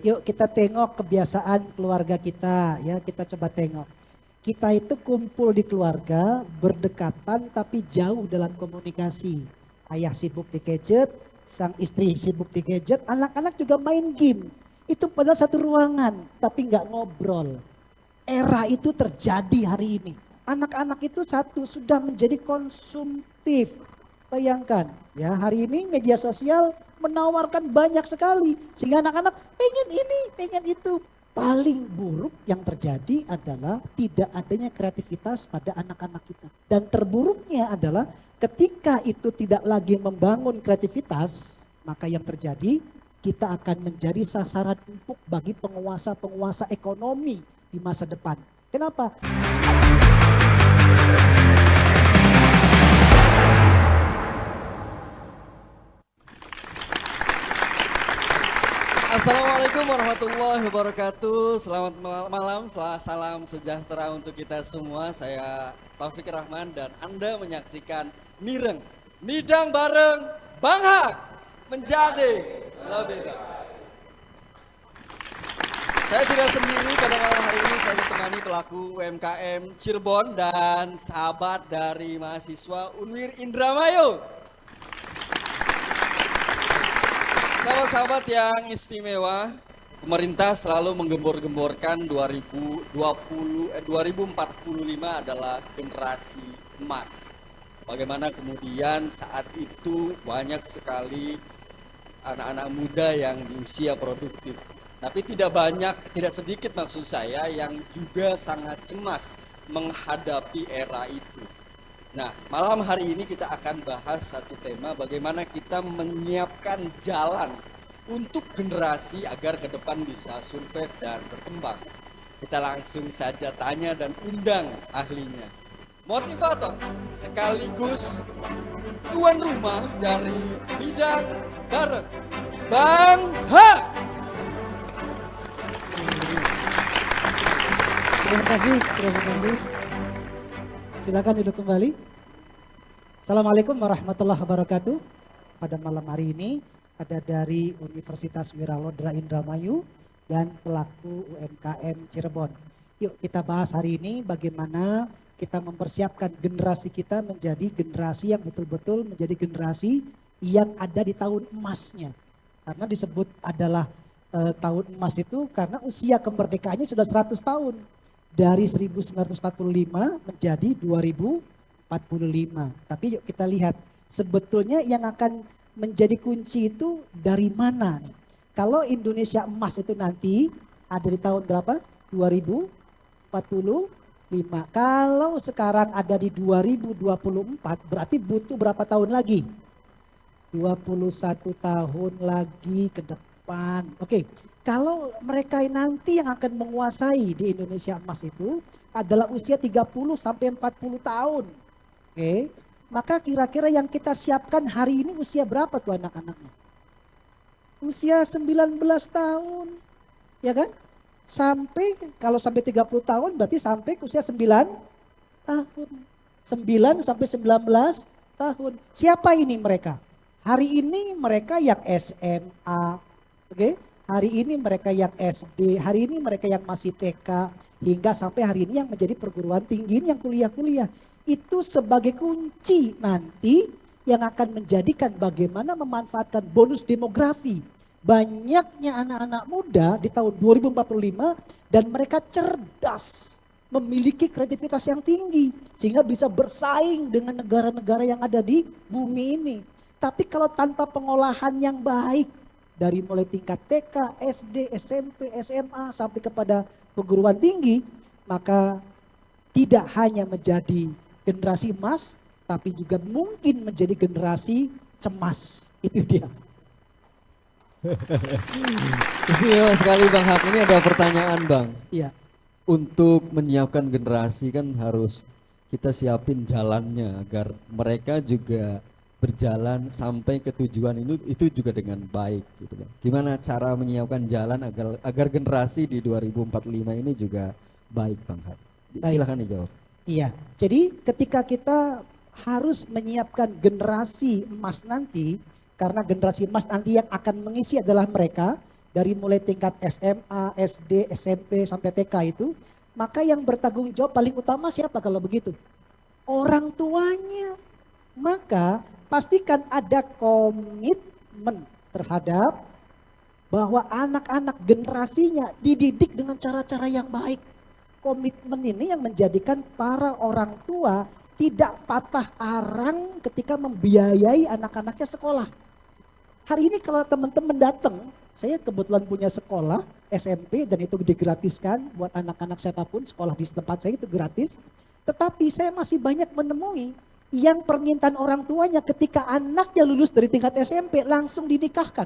Yuk kita tengok kebiasaan keluarga kita ya, kita coba tengok. Kita itu kumpul di keluarga, berdekatan tapi jauh dalam komunikasi. Ayah sibuk di gadget, sang istri sibuk di gadget, anak-anak juga main game. Itu padahal satu ruangan, tapi nggak ngobrol. Era itu terjadi hari ini. Anak-anak itu satu sudah menjadi konsumtif. Bayangkan ya, hari ini media sosial menawarkan banyak sekali. Sehingga anak-anak pengen ini, pengen itu. Paling buruk yang terjadi adalah tidak adanya kreativitas pada anak-anak kita. Dan terburuknya adalah ketika itu tidak lagi membangun kreativitas, maka yang terjadi kita akan menjadi sasaran empuk bagi penguasa-penguasa ekonomi di masa depan. Kenapa? Assalamualaikum warahmatullahi wabarakatuh. Selamat malam, salam sejahtera untuk kita semua. Saya Taufik Rahman dan Anda menyaksikan Mireng Midang bareng Bang Hak menjadi lebih baik. Saya tidak sendiri pada malam hari ini, saya ditemani pelaku UMKM Cirebon dan sahabat dari mahasiswa Unwir Indramayu. Sahabat-sahabat yang istimewa, pemerintah selalu menggembor-gemborkan 2045 adalah generasi emas. Bagaimana kemudian saat itu banyak sekali anak-anak muda yang di usia produktif. Tapi tidak sedikit maksud saya yang juga sangat cemas menghadapi era itu. Nah, malam hari ini kita akan bahas satu tema, bagaimana kita menyiapkan jalan untuk generasi agar ke depan bisa survive dan berkembang. Kita langsung saja tanya dan undang ahlinya. Motivator sekaligus tuan rumah dari Midang bareng Bang Hak. Terima kasih. Silakan duduk kembali. Assalamualaikum warahmatullahi wabarakatuh. Pada malam hari ini ada dari Universitas Wiralodra Indramayu dan pelaku UMKM Cirebon. Yuk kita bahas hari ini bagaimana kita mempersiapkan generasi kita menjadi generasi yang betul-betul menjadi generasi yang ada di tahun emasnya. Karena disebut adalah tahun emas itu karena usia kemerdekaannya sudah 100 tahun. Dari 1945 menjadi 2045. Tapi yuk kita lihat sebetulnya yang akan menjadi kunci itu dari mana nih? Kalau Indonesia emas itu nanti ada di tahun berapa? 2045. Kalau sekarang ada di 2024 berarti butuh berapa tahun lagi? 21 tahun lagi ke depan. Oke. Kalau mereka nanti yang akan menguasai di Indonesia emas itu adalah usia 30 sampai 40 tahun. Oke. Maka kira-kira yang kita siapkan hari ini usia berapa tuh anak-anaknya? Usia 19 tahun. Ya kan? Kalau sampai 30 tahun berarti sampai usia 9 tahun. 9 sampai 19 tahun. Siapa ini mereka? Hari ini mereka yang SMA. Oke. Hari ini mereka yang SD, hari ini mereka yang masih TK, hingga sampai hari ini yang menjadi perguruan tinggi yang kuliah-kuliah. Itu sebagai kunci nanti yang akan menjadikan bagaimana memanfaatkan bonus demografi. Banyaknya anak-anak muda di tahun 2045 dan mereka cerdas, memiliki kreativitas yang tinggi. Sehingga bisa bersaing dengan negara-negara yang ada di bumi ini. Tapi kalau tanpa pengolahan yang baik, dari mulai tingkat TK, SD, SMP, SMA sampai kepada perguruan tinggi, maka tidak hanya menjadi generasi emas, tapi juga mungkin menjadi generasi cemas. Itu dia. Istimewa sekali Bang Hak. Ini ada pertanyaan Bang. Iya. Untuk menyiapkan generasi kan harus kita siapin jalannya agar mereka juga berjalan sampai ke tujuan itu juga dengan baik gitu Bang. Gimana cara menyiapkan jalan agar generasi di 2045 ini juga baik Bang Hak? Silakan dijawab. Iya. Jadi ketika kita harus menyiapkan generasi emas nanti, karena generasi emas nanti yang akan mengisi adalah mereka, dari mulai tingkat SMA, SD, SMP sampai TK itu, maka yang bertanggung jawab paling utama siapa kalau begitu? Orang tuanya. Maka pastikan ada komitmen terhadap bahwa anak-anak generasinya dididik dengan cara-cara yang baik. Komitmen ini yang menjadikan para orang tua tidak patah arang ketika membiayai anak-anaknya sekolah. Hari ini kalau teman-teman datang, saya kebetulan punya sekolah SMP dan itu digratiskan buat anak-anak siapapun, sekolah di tempat saya itu gratis. Tetapi saya masih banyak menemui yang permintaan orang tuanya ketika anaknya lulus dari tingkat SMP langsung dinikahkan.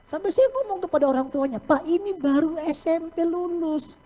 Sampai saya ngomong kepada orang tuanya, Pak ini baru SMP lulus.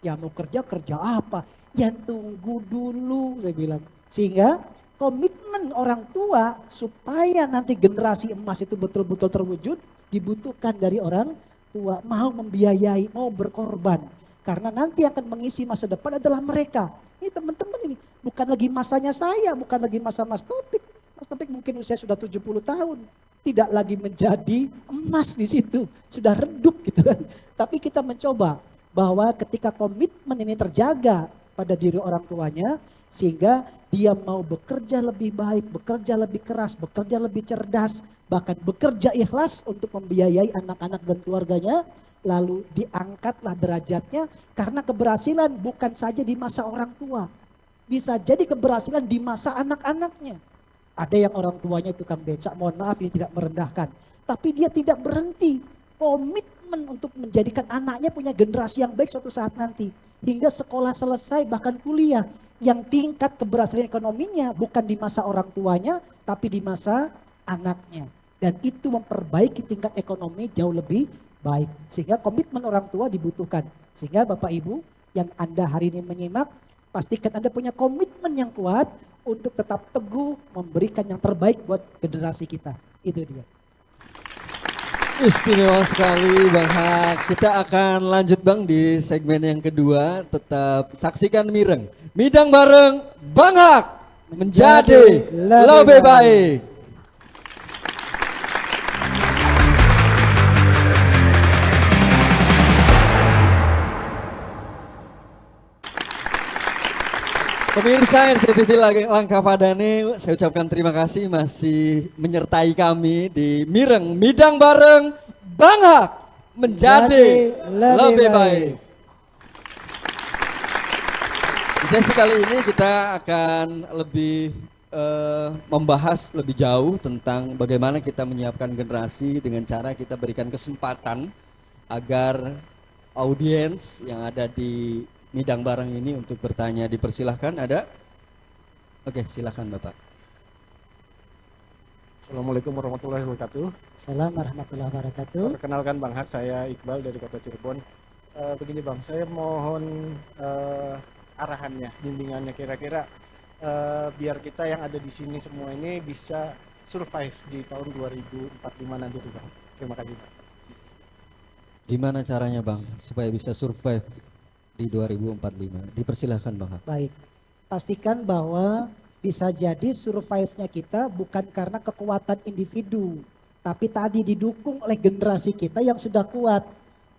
Ya mau kerja apa? Ya tunggu dulu saya bilang. Sehingga komitmen orang tua supaya nanti generasi emas itu betul-betul terwujud dibutuhkan dari orang tua. Mau membiayai, mau berkorban. Karena nanti akan mengisi masa depan adalah mereka. Ini teman-teman ini bukan lagi masanya saya, bukan lagi masa Mas Taufik. Mas Taufik mungkin usia sudah 70 tahun. Tidak lagi menjadi emas di situ. Sudah redup gitu kan. Tapi kita mencoba bahwa ketika komitmen ini terjaga pada diri orang tuanya. Sehingga dia mau bekerja lebih baik, bekerja lebih keras, bekerja lebih cerdas. Bahkan bekerja ikhlas untuk membiayai anak-anak dan keluarganya. Lalu diangkatlah derajatnya karena keberhasilan bukan saja di masa orang tua. Bisa jadi keberhasilan di masa anak-anaknya. Ada yang orang tuanya tukang becak, mohon maaf ini tidak merendahkan. Tapi dia tidak berhenti. Komitmen untuk menjadikan anaknya punya generasi yang baik suatu saat nanti. Hingga sekolah selesai bahkan kuliah. Yang tingkat keberhasilan ekonominya bukan di masa orang tuanya tapi di masa anaknya. Dan itu memperbaiki tingkat ekonomi jauh lebih baik. Sehingga komitmen orang tua dibutuhkan. Sehingga Bapak Ibu yang Anda hari ini menyimak, pastikan Anda punya komitmen yang kuat untuk tetap teguh memberikan yang terbaik buat generasi kita. Itu dia. Istimewa sekali Bang Hak. Kita akan lanjut Bang di segmen yang kedua. Tetap saksikan Mireng. Midang bareng Bang Hak menjadi lebih baik. Pemirsa RCTV Langkah Padane, saya ucapkan terima kasih masih menyertai kami di Mireng Midang bareng Bang Hak menjadi lebih baik. Di sesi kali ini kita akan lebih membahas lebih jauh tentang bagaimana kita menyiapkan generasi dengan cara kita berikan kesempatan agar audiens yang ada di Midang bareng ini untuk bertanya. Dipersilahkan ada? Oke, silahkan Bapak. Assalamualaikum warahmatullahi wabarakatuh. Assalamualaikum warahmatullahi wabarakatuh. Perkenalkan Bang Hak, saya Iqbal dari Kota Cirebon. Begini Bang, saya mohon arahannya, bimbingannya kira-kira biar kita yang ada di sini semua ini bisa survive di tahun 2045 nanti tuh Bang. Terima kasih Bang. Gimana caranya Bang supaya bisa survive di 2045? Dipersilahkan Bang Hak. Baik, pastikan bahwa bisa jadi survive-nya kita bukan karena kekuatan individu, tapi tadi didukung oleh generasi kita yang sudah kuat.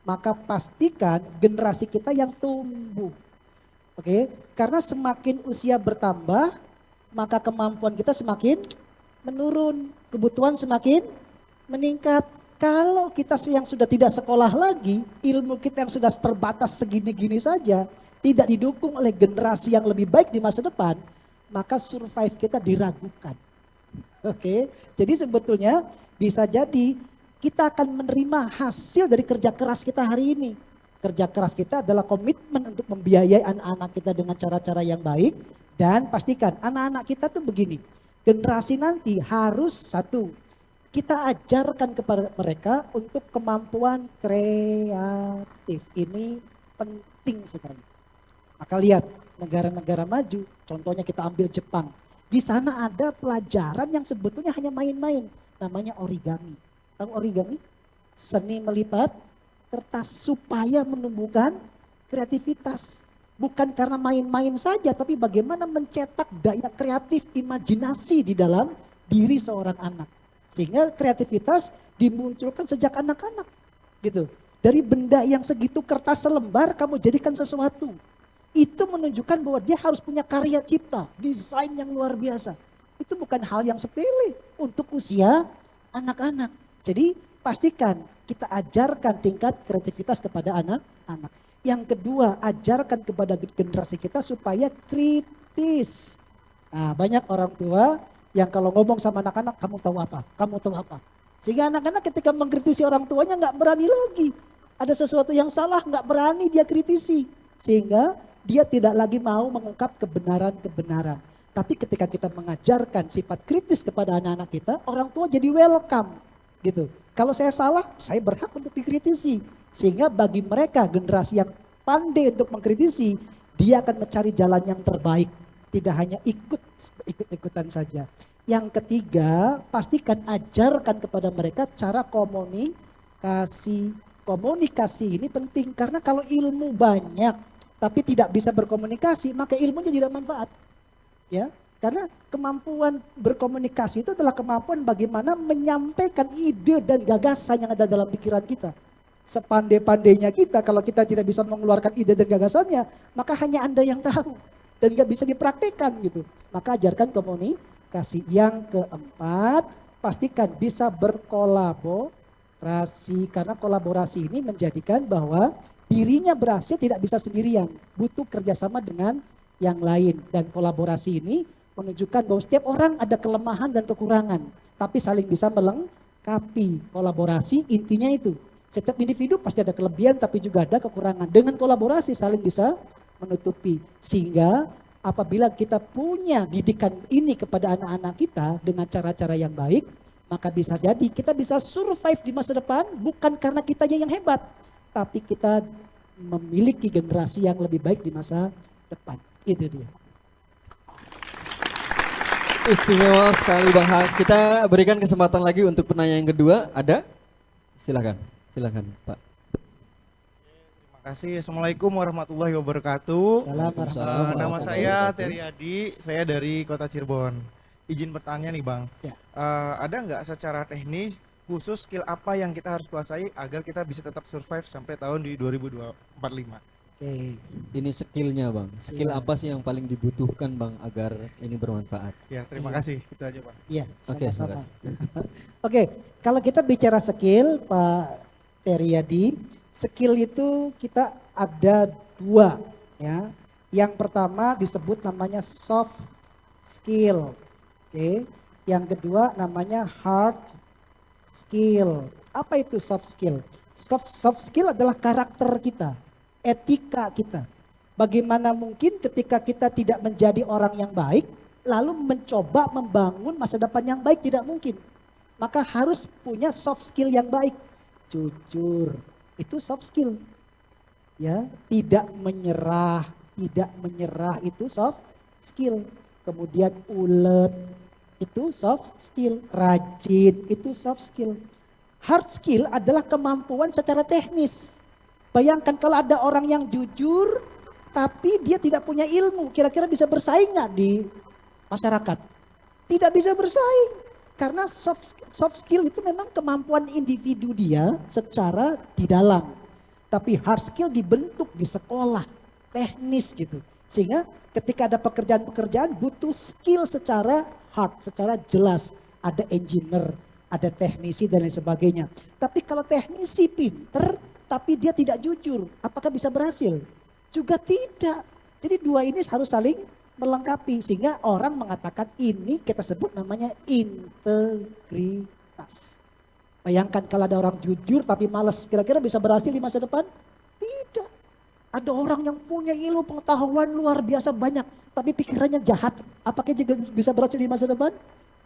Maka pastikan generasi kita yang tumbuh. Oke, karena semakin usia bertambah, maka kemampuan kita semakin menurun, kebutuhan semakin meningkat. Kalau kita yang sudah tidak sekolah lagi, ilmu kita yang sudah terbatas segini-gini saja, tidak didukung oleh generasi yang lebih baik di masa depan, maka survive kita diragukan. Oke, jadi sebetulnya bisa jadi kita akan menerima hasil dari kerja keras kita hari ini. Kerja keras kita adalah komitmen untuk membiayai anak-anak kita dengan cara-cara yang baik. Dan pastikan anak-anak kita tuh begini, generasi nanti harus satu, kita ajarkan kepada mereka untuk kemampuan kreatif. Ini penting sekali. Maka lihat negara-negara maju, contohnya kita ambil Jepang. Di sana ada pelajaran yang sebetulnya hanya main-main, namanya origami. Tahu origami? Seni melipat kertas supaya menumbuhkan kreativitas. Bukan karena main-main saja, tapi bagaimana mencetak daya kreatif imajinasi di dalam diri seorang anak. Sehingga kreativitas dimunculkan sejak anak-anak. gitu. Dari benda yang segitu kertas selembar kamu jadikan sesuatu. Itu menunjukkan bahwa dia harus punya karya cipta, desain yang luar biasa. Itu bukan hal yang sepele untuk usia anak-anak. Jadi pastikan kita ajarkan tingkat kreativitas kepada anak-anak. Yang kedua, ajarkan kepada generasi kita supaya kritis. Nah, banyak orang tua yang kalau ngomong sama anak-anak, kamu tahu apa? Kamu tahu apa? Sehingga anak-anak ketika mengkritisi orang tuanya nggak berani lagi. Ada sesuatu yang salah, nggak berani dia kritisi. Sehingga dia tidak lagi mau mengungkap kebenaran-kebenaran. Tapi ketika kita mengajarkan sifat kritis kepada anak-anak kita, orang tua jadi welcome. Gitu. Kalau saya salah, saya berhak untuk dikritisi. Sehingga bagi mereka generasi yang pandai untuk mengkritisi, dia akan mencari jalan yang terbaik. Tidak hanya ikut-ikutan saja. Yang ketiga, pastikan ajarkan kepada mereka cara komunikasi. Komunikasi ini penting karena kalau ilmu banyak tapi tidak bisa berkomunikasi, maka ilmunya tidak manfaat. Ya, karena kemampuan berkomunikasi itu adalah kemampuan bagaimana menyampaikan ide dan gagasan yang ada dalam pikiran kita. Sepandai-pandainya kita, kalau kita tidak bisa mengeluarkan ide dan gagasannya, maka hanya Anda yang tahu dan gak bisa dipraktikkan gitu. Maka ajarkan komunikasi. Yang keempat, pastikan bisa berkolaborasi, karena kolaborasi ini menjadikan bahwa dirinya berhasil tidak bisa sendirian, butuh kerjasama dengan yang lain. Dan kolaborasi ini menunjukkan bahwa setiap orang ada kelemahan dan kekurangan, tapi saling bisa melengkapi. Kolaborasi intinya itu. Setiap individu pasti ada kelebihan tapi juga ada kekurangan. Dengan kolaborasi saling bisa menutupi. Sehingga apabila kita punya didikan ini kepada anak-anak kita dengan cara-cara yang baik, maka bisa jadi kita bisa survive di masa depan bukan karena kitanya yang hebat, tapi kita memiliki generasi yang lebih baik di masa depan. Itu dia. Istimewa sekali Bang Han. Kita berikan kesempatan lagi untuk penanya yang kedua. Ada? Silakan Pak. Terima kasih. Assalamualaikum warahmatullahi wabarakatuh. Assalamualaikum. Nama saya Teriadi, saya dari Kota Cirebon. Izin bertanya nih Bang, Ya. Ada nggak secara teknis khusus skill apa yang kita harus kuasai agar kita bisa tetap survive sampai tahun di 2045? Oke. Ini skillnya Bang. Skill Iya. apa sih yang paling dibutuhkan Bang agar ini bermanfaat? Ya, terima Iya. kasih. Itu aja Bang. Iya, Oke, sama-sama. makasih. Oke, kalau kita bicara skill, Pak Teriadi, skill itu kita ada dua, ya. Yang pertama disebut namanya soft skill, oke. Yang kedua namanya hard skill. Apa itu soft skill? Soft skill adalah karakter kita, etika kita. Bagaimana mungkin ketika kita tidak menjadi orang yang baik, lalu mencoba membangun masa depan yang baik, tidak mungkin. Maka harus punya soft skill yang baik. Jujur, itu soft skill. Ya, tidak menyerah itu soft skill. Kemudian ulet, itu soft skill. Rajin, itu soft skill. Hard skill adalah kemampuan secara teknis. Bayangkan kalau ada orang yang jujur, tapi dia tidak punya ilmu, kira-kira bisa bersaing nggak di masyarakat? Tidak bisa bersaing. Karena soft skill itu memang kemampuan individu dia secara di dalam. Tapi hard skill dibentuk di sekolah, teknis gitu. Sehingga ketika ada pekerjaan-pekerjaan butuh skill secara hard, secara jelas. Ada engineer, ada teknisi dan lain sebagainya. Tapi kalau teknisi pinter tapi dia tidak jujur, apakah bisa berhasil? Juga tidak. Jadi dua ini harus saling melengkapi sehingga orang mengatakan ini kita sebut namanya integritas. Bayangkan kalau ada orang jujur tapi malas, kira-kira bisa berhasil di masa depan? Tidak. Ada orang yang punya ilmu pengetahuan luar biasa banyak tapi pikirannya jahat, apakah juga bisa berhasil di masa depan?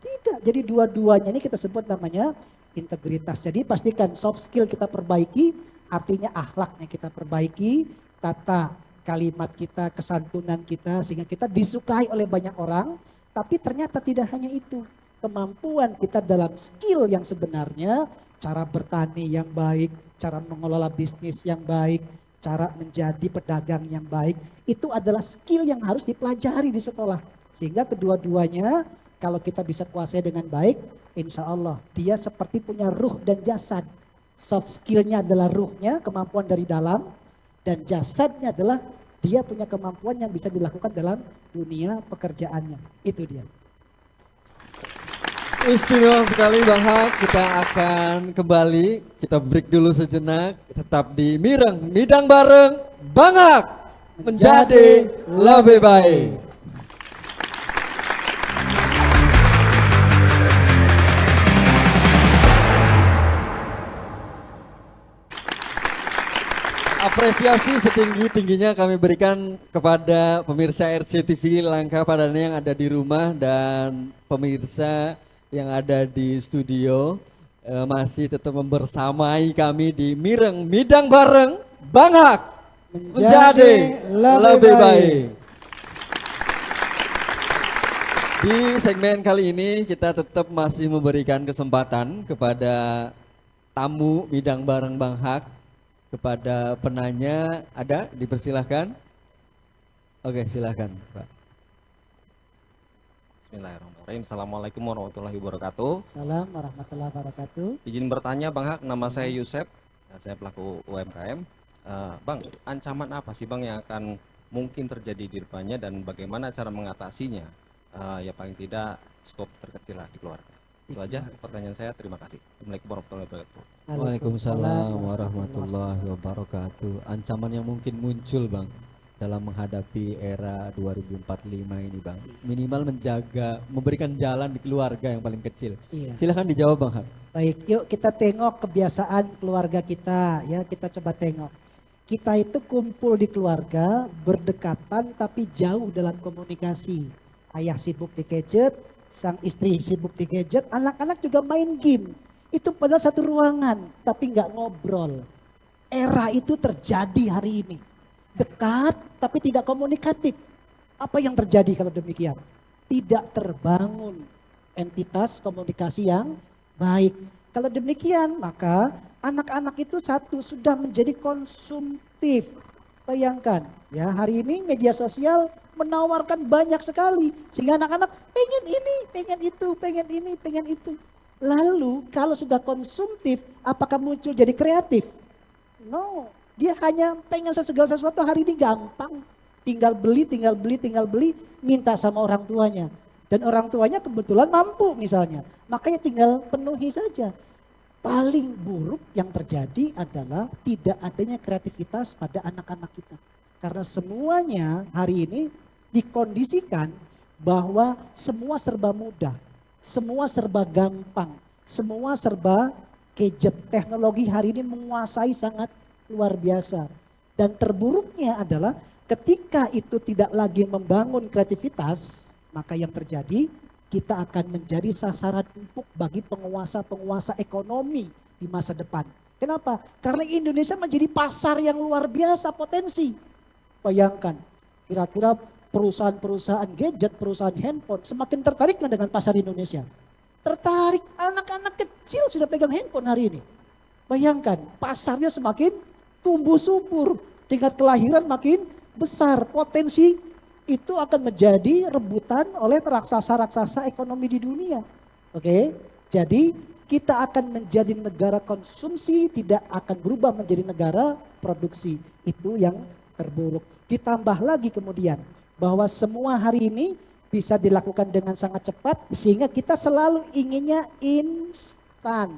Tidak. Jadi dua-duanya ini kita sebut namanya integritas. Jadi pastikan soft skill kita perbaiki, artinya akhlaknya kita perbaiki, tata kalimat kita, kesantunan kita, sehingga kita disukai oleh banyak orang. Tapi ternyata tidak hanya itu. Kemampuan kita dalam skill yang sebenarnya, cara bertani yang baik, cara mengelola bisnis yang baik, cara menjadi pedagang yang baik, itu adalah skill yang harus dipelajari di sekolah. Sehingga kedua-duanya kalau kita bisa kuasai dengan baik, insya Allah dia seperti punya ruh dan jasad. Soft skillnya adalah ruhnya, kemampuan dari dalam, dan jasadnya adalah dia punya kemampuan yang bisa dilakukan dalam dunia pekerjaannya. Itu dia. Istimewa sekali Bang Hak, kita akan kembali, kita break dulu sejenak, tetap di Mireng Midang bareng Bang Hak menjadi lebih baik. Apresiasi setinggi-tingginya kami berikan kepada pemirsa RCTV Langkah Padana yang ada di rumah dan pemirsa yang ada di studio masih tetap membersamai kami di Mireng Midang bareng Bang Hak menjadi lebih baik. Di segmen kali ini kita tetap masih memberikan kesempatan kepada tamu Midang bareng Bang Hak. Kepada penanya ada, dipersilahkan. Oke, silahkan Pak. Bismillahirrahmanirrahim. Assalamualaikum warahmatullahi wabarakatuh. Salam warahmatullahi wabarakatuh. Izin bertanya Bang Hak, nama saya Yusef, saya pelaku UMKM. Bang, ancaman apa sih Bang yang akan mungkin terjadi di depannya dan bagaimana cara mengatasinya? Ya paling tidak skop terkecil lah di keluarga. Itu aja pertanyaan saya, terima kasih. Assalamualaikum warahmatullahi wabarakatuh. Waalaikumsalam warahmatullahi wabarakatuh. Ancaman yang mungkin muncul Bang dalam menghadapi era 2045 ini Bang. Minimal menjaga, memberikan jalan di keluarga yang paling kecil. Iya. Silahkan dijawab Bang Hak. Baik, yuk kita tengok kebiasaan keluarga kita ya, kita coba tengok. Kita itu kumpul di keluarga, berdekatan tapi jauh dalam komunikasi. Ayah sibuk di gadget, sang istri sibuk di gadget, anak-anak juga main game. Itu padahal satu ruangan, tapi nggak ngobrol. Era itu terjadi hari ini. Dekat, tapi tidak komunikatif. Apa yang terjadi kalau demikian? Tidak terbangun entitas komunikasi yang baik. Kalau demikian, maka anak-anak itu satu sudah menjadi konsumtif. Bayangkan, ya hari ini media sosial menawarkan banyak sekali. Sehingga anak-anak pengen ini, pengen itu, pengen ini, pengen itu. Lalu kalau sudah konsumtif, apakah muncul jadi kreatif? No, dia hanya pengen segala sesuatu hari ini gampang. Tinggal beli, tinggal beli, tinggal beli, minta sama orang tuanya. Dan orang tuanya kebetulan mampu misalnya. Makanya tinggal penuhi saja. Paling buruk yang terjadi adalah tidak adanya kreativitas pada anak-anak kita. Karena semuanya hari ini dikondisikan bahwa semua serba mudah. Semua serba gampang, semua serba gadget. Teknologi hari ini menguasai sangat luar biasa. Dan terburuknya adalah ketika itu tidak lagi membangun kreativitas, maka yang terjadi kita akan menjadi sasaran empuk bagi penguasa-penguasa ekonomi di masa depan. Kenapa? Karena Indonesia menjadi pasar yang luar biasa potensi. Bayangkan, kira-kira perusahaan-perusahaan gadget, perusahaan handphone semakin tertarik dengan pasar Indonesia. Tertarik, anak-anak kecil sudah pegang handphone hari ini. Bayangkan, pasarnya semakin tumbuh subur, tingkat kelahiran makin besar. Potensi itu akan menjadi rebutan oleh raksasa-raksasa ekonomi di dunia. Oke, jadi kita akan menjadi negara konsumsi, tidak akan berubah menjadi negara produksi. Itu yang terburuk. Ditambah lagi kemudian, bahwa semua hari ini bisa dilakukan dengan sangat cepat sehingga kita selalu inginnya instan.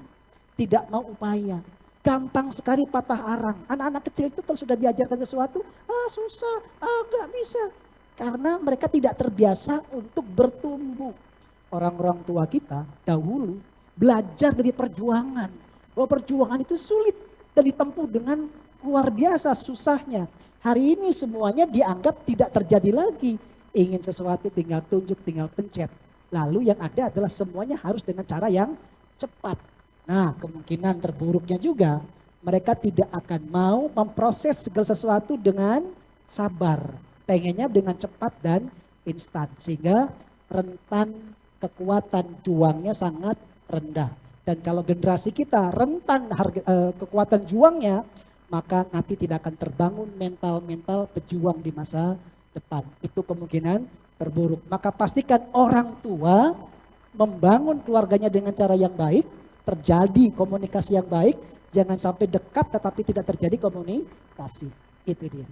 Tidak mau upaya. Gampang sekali patah arang. Anak-anak kecil itu kalau sudah diajarkan sesuatu, susah, nggak bisa. Karena mereka tidak terbiasa untuk bertumbuh. Orang-orang tua kita dahulu belajar dari perjuangan. Bahwa perjuangan itu sulit dan ditempuh dengan luar biasa susahnya. Hari ini semuanya dianggap tidak terjadi lagi. Ingin sesuatu tinggal tunjuk, tinggal pencet. Lalu yang ada adalah semuanya harus dengan cara yang cepat. Nah, kemungkinan terburuknya juga mereka tidak akan mau memproses segala sesuatu dengan sabar. Pengennya dengan cepat dan instan. Sehingga rentan kekuatan juangnya sangat rendah. Dan kalau generasi kita rentan kekuatan juangnya, maka nanti tidak akan terbangun mental-mental pejuang di masa depan. Itu kemungkinan terburuk. Maka pastikan orang tua membangun keluarganya dengan cara yang baik, terjadi komunikasi yang baik, Jangan sampai dekat tetapi tidak terjadi komunikasi. Itu dia.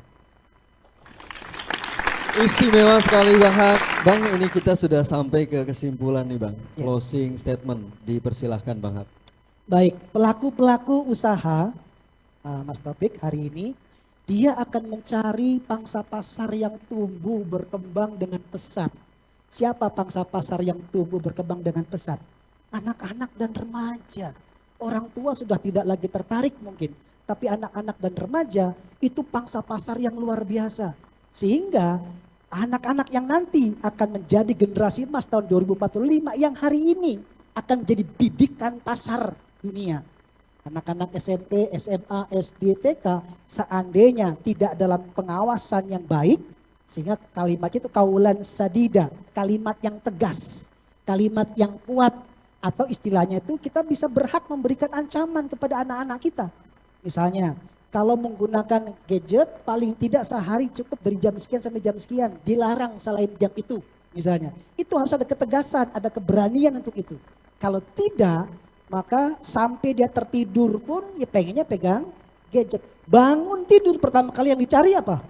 Istimewa sekali Bang Hak. Bang, ini kita sudah sampai ke kesimpulan nih Bang. Ya. Closing statement, dipersilahkan Bang Hak. Baik, pelaku-pelaku usaha, Mas Taufik, hari ini dia akan mencari pangsa pasar yang tumbuh berkembang dengan pesat. Siapa pangsa pasar yang tumbuh berkembang dengan pesat? Anak-anak dan remaja. Orang tua sudah tidak lagi tertarik mungkin, tapi anak-anak dan remaja itu pangsa pasar yang luar biasa. Sehingga anak-anak yang nanti akan menjadi generasi emas tahun 2045 yang hari ini akan menjadi bidikan pasar dunia. Anak-anak SMP, SMA, SD, TK seandainya tidak dalam pengawasan yang baik, sehingga kalimatnya itu kaulan sadida, kalimat yang tegas, kalimat yang kuat, atau istilahnya itu kita bisa berhak memberikan ancaman kepada anak-anak kita. Misalnya kalau menggunakan gadget paling tidak sehari cukup dari jam sekian sampai jam sekian, dilarang selain jam itu misalnya. Itu harus ada ketegasan, ada keberanian untuk itu. Kalau tidak, maka sampai dia tertidur pun ya pengennya pegang gadget. Bangun tidur pertama kali yang dicari apa?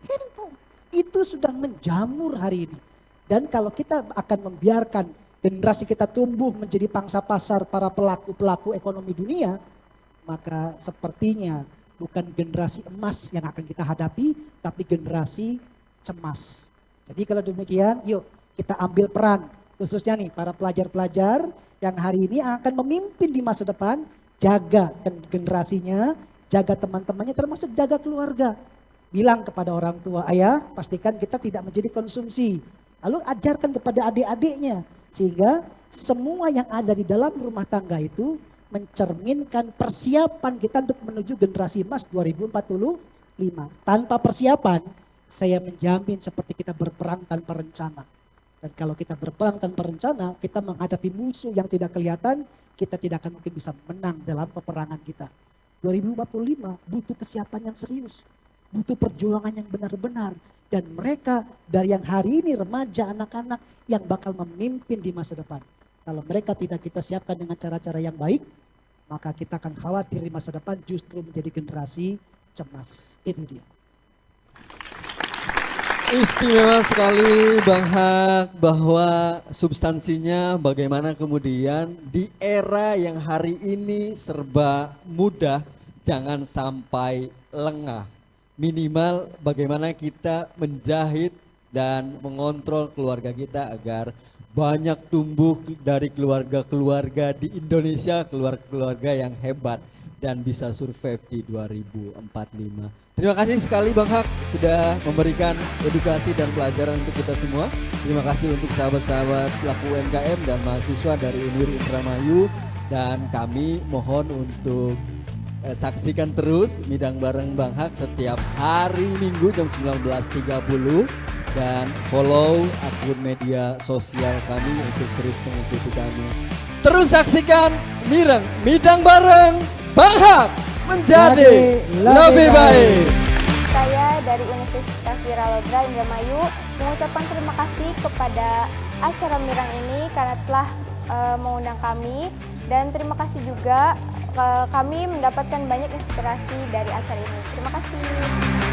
Handphone. Itu sudah menjamur hari ini. Dan kalau kita akan membiarkan generasi kita tumbuh menjadi pangsa pasar para pelaku-pelaku ekonomi dunia, maka sepertinya bukan generasi emas yang akan kita hadapi, tapi generasi cemas. Jadi kalau demikian, yuk kita ambil peran, khususnya nih para pelajar-pelajar yang hari ini akan memimpin di masa depan, jaga generasinya, jaga teman-temannya, termasuk jaga keluarga. Bilang kepada orang tua, ayah pastikan kita tidak menjadi konsumsi. Lalu ajarkan kepada adik-adiknya, sehingga semua yang ada di dalam rumah tangga itu mencerminkan persiapan kita untuk menuju generasi emas 2045. Tanpa persiapan, saya menjamin seperti kita berperang tanpa rencana. Dan kalau kita berperang tanpa rencana, kita menghadapi musuh yang tidak kelihatan, kita tidak akan mungkin bisa menang dalam peperangan kita. 2045 butuh kesiapan yang serius, butuh perjuangan yang benar-benar. Dan mereka dari yang hari ini remaja, anak-anak yang bakal memimpin di masa depan. Kalau mereka tidak kita siapkan dengan cara-cara yang baik, maka kita akan khawatir di masa depan justru menjadi generasi cemas. Itu dia. Istimewa sekali Bang Hak, bahwa substansinya bagaimana kemudian di era yang hari ini serba mudah jangan sampai lengah. Minimal bagaimana kita menjahit dan mengontrol keluarga kita agar banyak tumbuh dari keluarga-keluarga di Indonesia, keluarga-keluarga yang hebat dan bisa survive di 2045. Terima kasih sekali Bang Hak sudah memberikan edukasi dan pelajaran untuk kita semua. Terima kasih untuk sahabat-sahabat pelaku UMKM dan mahasiswa dari Unir Indramayu. Dan kami mohon untuk saksikan terus Midang Bareng Bang Hak setiap hari Minggu jam 19.30. Dan follow akun media sosial kami untuk terus mengikuti kami. Terus saksikan Midang Bareng Bang Hak menjadi lebih baik. Saya dari Universitas Wiralodra Indramayu mengucapkan terima kasih kepada acara Mirang ini karena telah mengundang kami, dan terima kasih juga kami mendapatkan banyak inspirasi dari acara ini. Terima kasih.